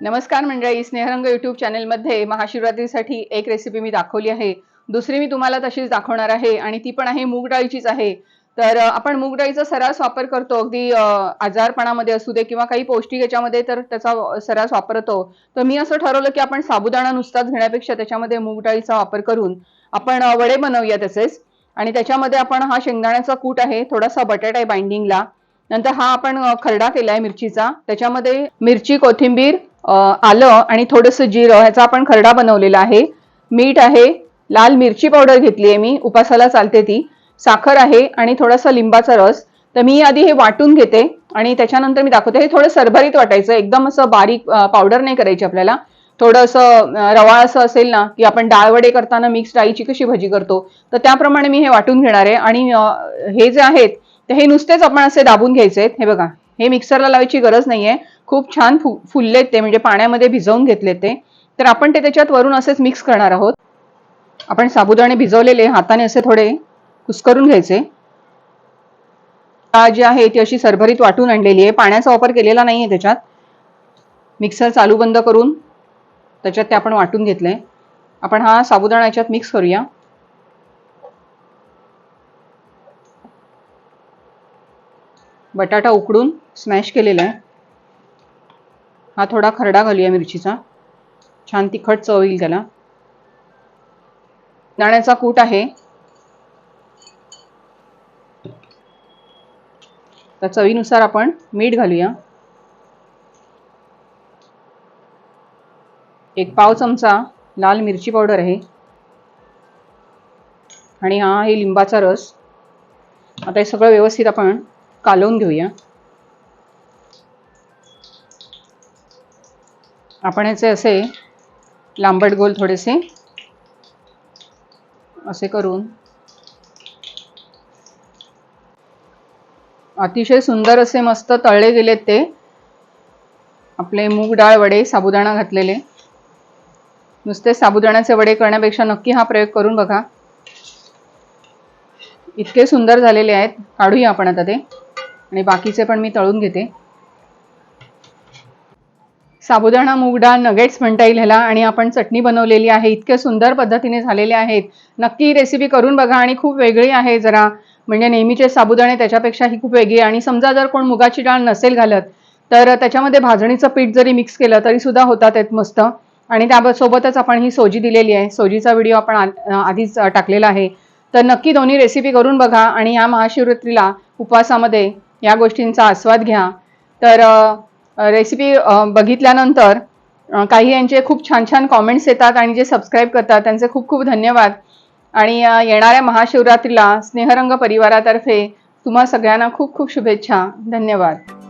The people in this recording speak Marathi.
नमस्कार मंडळी, स्नेहरंग यूट्यूब चॅनलमध्ये महाशिवरात्रीसाठी एक रेसिपी मी दाखवली आहे. दुसरी मी तुम्हाला तशीच दाखवणार आहे आणि ती पण आहे मूग डाळीचीच आहे. तर आपण मूग डाळीचा सर्रास वापर करतो, अगदी आजारपणामध्ये असू दे किंवा काही पौष्टिक याच्यामध्ये तर त्याचा सर्रास वापरतो. तर मी असं ठरवलं की आपण साबुदाणा नुसताच घेण्यापेक्षा त्याच्यामध्ये मूग डाळीचा वापर करून आपण वडे बनवूया तसेच. आणि त्याच्यामध्ये आपण हा शेंगदाण्याचा कूट आहे, थोडासा बटाटा आहे बाइंडिंगला. नंतर हा आपण खरडा केलाय मिरचीचा, त्याच्यामध्ये मिरची, कोथिंबीर, आलं आणि थोडंसं जिरं ह्याचा आपण खरडा बनवलेला आहे. मीठ आहे, लाल मिरची पावडर घेतली आहे मी, उपासाला चालते ती, साखर आहे आणि थोडासा लिंबाचा रस. तर मी आधी हे वाटून घेते आणि त्याच्यानंतर मी दाखवते. हे थोडं सरभरीत वाटायचं, एकदम असं बारीक पावडर नाही करायची आपल्याला. थोडं असं रवाळ असं असेल ना, की आपण डाळ वडे करताना मिक्स डाळीची कशी भजी करतो, तर त्याप्रमाणे मी हे वाटून घेणार आहे. आणि हे जे आहेत तर हे नुसतेच आपण असे दाबून घ्यायचे. हे बघा, हे मिक्सरला लावायची गरज नाहीये. खूप छान फुललेत ते, म्हणजे पाण्यामध्ये भिजवून घेतले ते. तर आपण ते त्याच्यात वरून असेच मिक्स करणार आहोत. आपण साबुदाणे भिजवलेले हाताने असे थोडे कुस्करून घ्यायचे. जी आहे ती अशी सरभरीत वाटून आणलेली आहे, पाण्याचा वापर केलेला नाहीये त्याच्यात. मिक्सर चालू बंद करून त्याच्यात ते आपण वाटून घेतले. आपण हा साबुदाणा याच्यात मिक्स करूया. बटाटा उकडून स्मॅश केलेला आहे. हा थोडा खरडा घालूया मिरचीचा, छान तिखट चव येईल त्याला. दाण्याचा कूट आहे, तर चवीनुसार आपण मीठ घालूया. एक पाव चमचा लाल मिरची पावडर आहे आणि हा आहे लिंबाचा रस. आता हे सगळं व्यवस्थित आपण कालवून घेऊया. आपण याचे असे लांबट गोल थोडेसे असे करून अतिशय सुंदर असे मस्त तळले गेलेत ते आपले मूग डाळ वडे, साबुदाणा घातलेले. नुसते साबुदाण्याचे वडे करण्यापेक्षा नक्की हा प्रयोग करून बघा. इतके सुंदर झालेले आहेत. काढूया आपण आता ते आणि बाकीचे पण मी तळून घेते. साबुदाणा मूग डाळ नगेट्स म्हणता येईल ह्याला, आणि आपण चटणी बनवलेली आहे. इतके सुंदर पद्धतीने झालेले आहेत. नक्की रेसिपी करून बघा. आणि खूप वेगळी आहे जरा, म्हणजे नेहमीचे साबुदाणे त्याच्यापेक्षा ही खूप वेगळी. आणि समजा जर कोण मुगाची डाळ नसेल घालत तर त्याच्यामध्ये भाजणीचं पीठ जरी मिक्स केलं तरी सुद्धा होतात आहेत मस्त. आणि त्यासोबतच आपण ही सोजी दिलेली आहे, सोजीचा व्हिडिओ आपण आधीच टाकलेला आहे. तर नक्की दोन्ही रेसिपी करून बघा आणि या महाशिवरात्रीला उपवासामध्ये या गोष्टींचा आस्वाद घ्या. तर रेसिपी बघितल्यानंतर काही यांचे खूप छान छान कॉमेंट्स येतात आणि जे सबस्क्राईब करतात त्यांचे खूप खूप धन्यवाद. आणि येणाऱ्या महाशिवरात्रीला स्नेहरंग परिवारातर्फे तुम्हा सगळ्यांना खूप खूप शुभेच्छा. धन्यवाद.